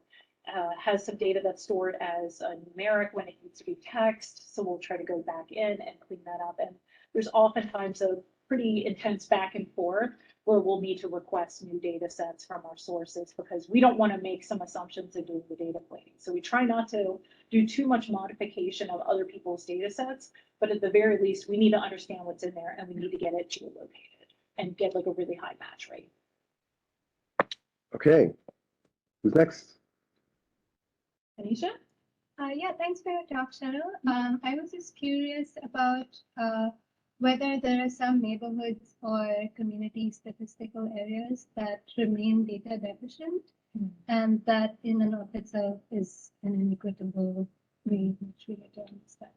has some data that's stored as a numeric when it needs to be text. So we'll try to go back in and clean that up. And there's oftentimes a pretty intense back and forth where we'll need to request new data sets from our sources because we don't want to make some assumptions in doing the data cleaning. So we try not to do too much modification of other people's data sets, but at the very least, we need to understand what's in there and we need to get it geolocated and get like a really high match rate. Okay, who's next? Anisha? Yeah, thanks for your talk, Cheryl. I was just curious about whether there are some neighborhoods or community statistical areas that remain data deficient, and that in and of itself is an inequitable way in which we determine that.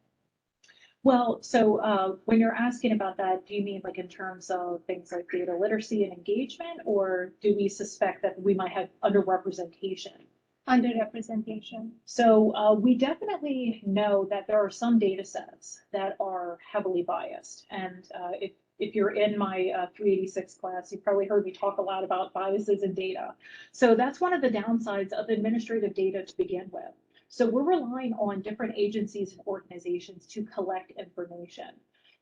Well, so when you're asking about that, do you mean like in terms of things like data literacy and engagement, or do we suspect that we might have underrepresentation? Underrepresentation. So we definitely know that there are some data sets that are heavily biased. And if you're in my 386 class, you probably heard me talk a lot about biases in data. So that's one of the downsides of administrative data to begin with. So we're relying on different agencies and organizations to collect information.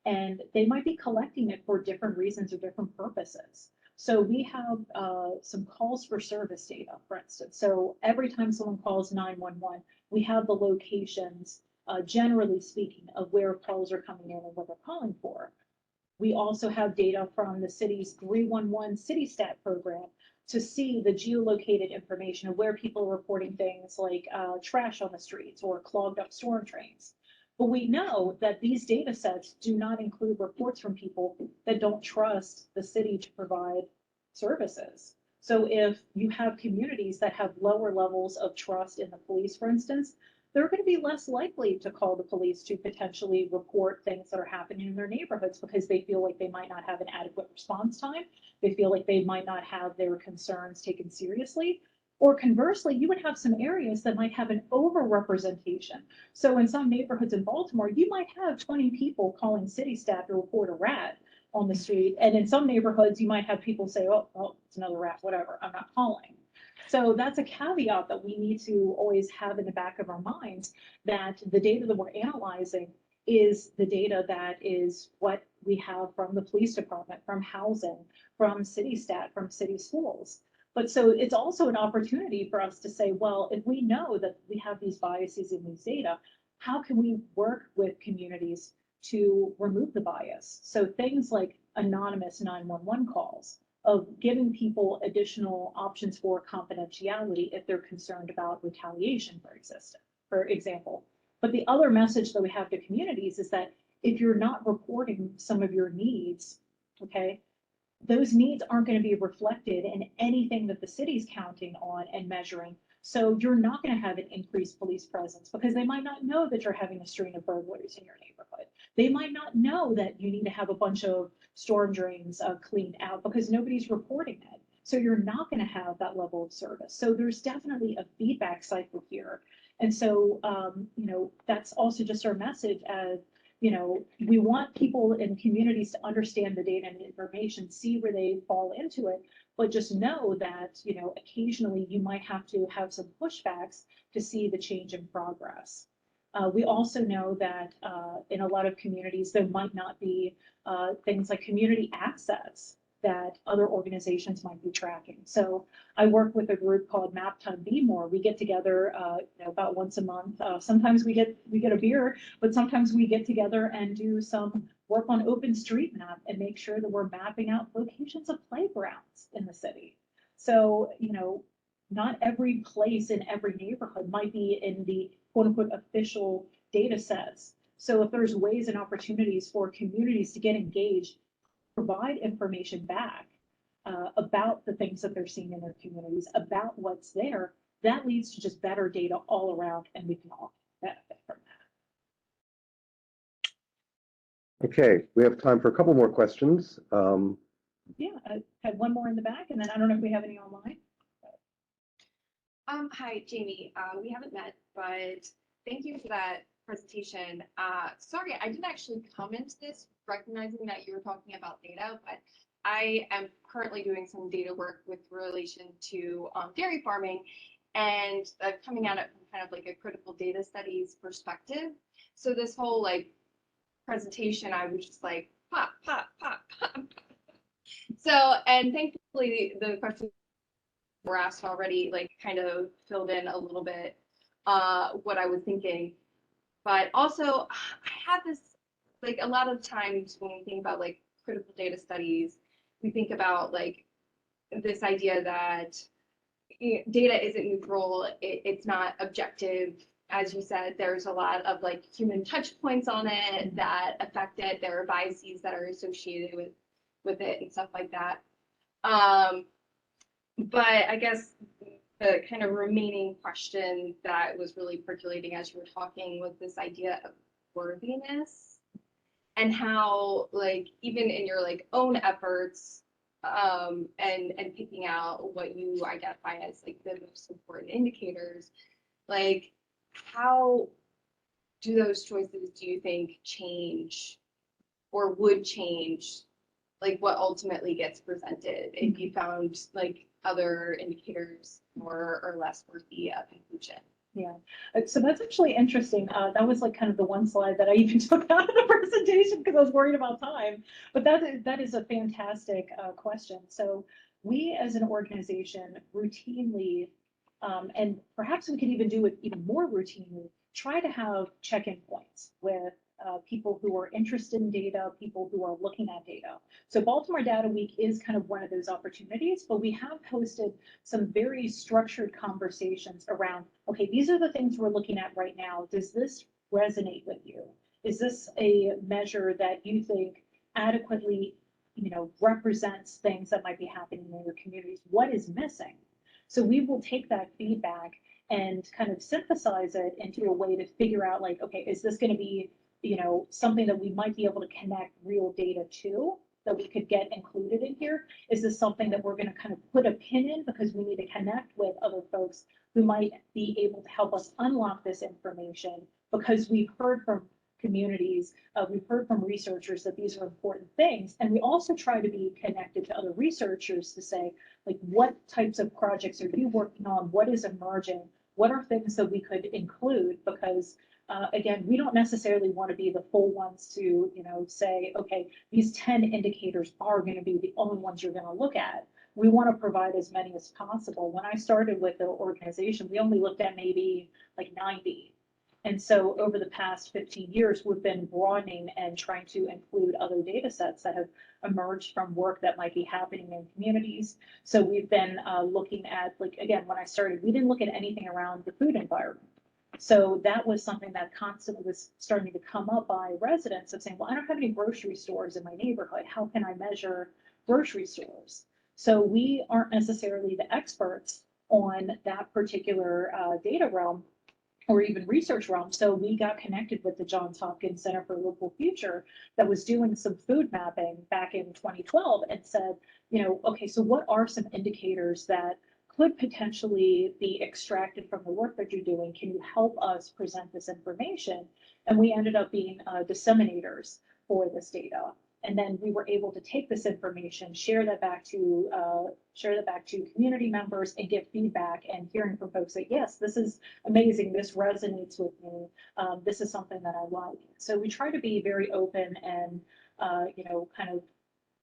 And they might be collecting it for different reasons or different purposes. So we have some calls for service data, for instance. So every time someone calls 911, we have the locations, generally speaking, of where calls are coming in and what they're calling for. We also have data from the city's 311 City Stat program to see the geolocated information of where people are reporting things like trash on the streets or clogged up storm drains. But we know that these data sets do not include reports from people that don't trust the city to provide services. So if you have communities that have lower levels of trust in the police, for instance, they're going to be less likely to call the police to potentially report things that are happening in their neighborhoods because they feel like they might not have an adequate response time. They feel like they might not have their concerns taken seriously. Or conversely, you would have some areas that might have an overrepresentation. So in some neighborhoods in Baltimore, you might have 20 people calling city staff to report a rat on the street. And in some neighborhoods, you might have people say, oh, well, it's another rat, whatever, I'm not calling. So that's a caveat that we need to always have in the back of our minds, that the data that we're analyzing is the data that is what we have from the police department, from housing, from city stat, from city schools. But so it's also an opportunity for us to say, well, if we know that we have these biases in these data, how can we work with communities to remove the bias? So things like anonymous 911 calls, of giving people additional options for confidentiality if they're concerned about retaliation, for example. But the other message that we have to communities is that if you're not reporting some of your needs, okay, those needs aren't going to be reflected in anything that the city's counting on and measuring. So you're not going to have an increased police presence because they might not know that you're having a string of burglaries in your neighborhood. They might not know that you need to have a bunch of storm drains cleaned out because nobody's reporting it. So you're not going to have that level of service. So there's definitely a feedback cycle here. And so, you know, that's also just our message as, you know, we want people in communities to understand the data and information, see where they fall into it, but just know that, you know, occasionally you might have to have some pushbacks to see the change in progress. We also know that in a lot of communities, there might not be things like community access that other organizations might be tracking. So I work with a group called Map Time Be More. We get together you know, about once a month. Sometimes we get a beer, but sometimes we get together and do some work on OpenStreetMap and make sure that we're mapping out locations of playgrounds in the city. So, you know, not every place in every neighborhood might be in the quote unquote official data sets. So if there's ways and opportunities for communities to get engaged, provide information back about the things that they're seeing in their communities, about what's there, that leads to just better data all around, and we can all benefit from that. Okay, we have time for a couple more questions. Yeah, I had one more in the back, and then I don't know if we have any online. Hi, Jamie. We haven't met, but thank you for that presentation. Sorry, I didn't actually come into this recognizing that you were talking about data, but I am currently doing some data work with relation to dairy farming, and coming at it from kind of like a critical data studies perspective. So this whole like presentation, I was just like pop, pop, pop, pop. So, and thankfully the questions were asked already, like kind of filled in a little bit what I was thinking. But also I have this, like a lot of times when we think about like critical data studies, we think about like this idea that data isn't neutral, it's not objective. As you said, there's a lot of like human touch points on it that affect it. There are biases that are associated with it and stuff like that. But I guess the kind of remaining question that was really percolating as you were talking was this idea of worthiness, and how like even in your like own efforts and picking out what you identify as like the most important indicators, like how do those choices, do you think, change or would change like what ultimately gets presented if you found like other indicators more or less worthy of inclusion? Yeah, so that's actually interesting. That was like kind of the one slide that I even took out of the presentation because I was worried about time. But that is a fantastic question. So we as an organization routinely, and perhaps we could even do it even more routinely, try to have check-in points with people who are interested in data, people who are looking at data. So Baltimore Data Week is kind of one of those opportunities, but we have hosted some very structured conversations around, okay, these are the things we're looking at right now. Does this resonate with you? Is this a measure that you think adequately, you know, represents things that might be happening in your communities? What is missing? So we will take that feedback and kind of synthesize it into a way to figure out like, okay, is this going to be, you know, something that we might be able to connect real data to that we could get included in here? Is this something that we're going to kind of put a pin in because we need to connect with other folks who might be able to help us unlock this information because we've heard from communities, we've heard from researchers that these are important things. And we also try to be connected to other researchers to say, like, what types of projects are you working on? What is emerging? What are things that we could include? Because again, we don't necessarily want to be the full ones to, you know, say, okay, these 10 indicators are going to be the only ones you're going to look at. we want to provide as many as possible. When I started with the organization, we only looked at maybe like 90. And so over the past 15 years, we've been broadening and trying to include other data sets that have emerged from work that might be happening in communities. So we've been looking at, like, again, when I started, we didn't look at anything around the food environment. So that was something that constantly was starting to come up by residents of saying, well, I don't have any grocery stores in my neighborhood. How can I measure grocery stores? So we aren't necessarily the experts on that particular data realm or even research realm. So we got connected with the Johns Hopkins Center for Local Future that was doing some food mapping back in 2012 and said, you know, okay, so what are some indicators that could potentially be extracted from the work that you're doing? Can you help us present this information? And we ended up being disseminators for this data. And then we were able to take this information, share that back to community members and get feedback, and hearing from folks that, yes, this is amazing, this resonates with me, this is something that I like. So we try to be very open and, you know, kind of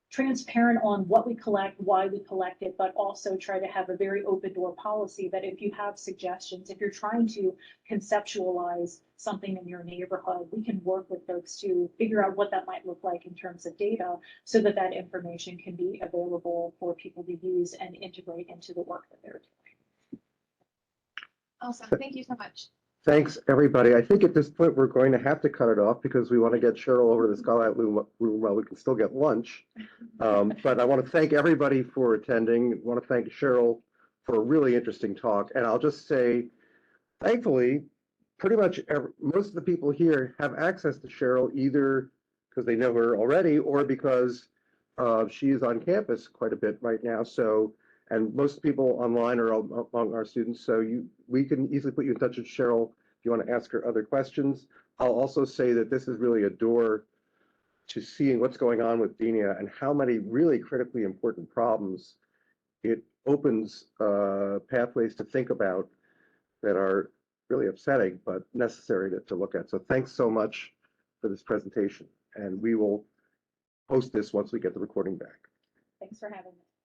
transparent on what we collect, why we collect it, but also try to have a very open door policy that if you have suggestions, if you're trying to conceptualize something in your neighborhood, we can work with folks to figure out what that might look like in terms of data so that that information can be available for people to use and integrate into the work that they're doing. Awesome. Thank you so much. Thanks, everybody. I think at this point, we're going to have to cut it off because we want to get Cheryl over to the Skylight room while we can still get lunch. But I want to thank everybody for attending. I want to thank Cheryl for a really interesting talk. And I'll just say, thankfully, pretty much most of the people here have access to Cheryl either because they know her already or because she is on campus quite a bit right now. So, and most people online are among our students. So we can easily put you in touch with Cheryl if you want to ask her other questions. I'll also say that this is really a door to seeing what's going on with BNIA and how many really critically important problems it opens pathways to think about that are really upsetting, but necessary to look at. So thanks so much for this presentation. And we will post this once we get the recording back. Thanks for having me.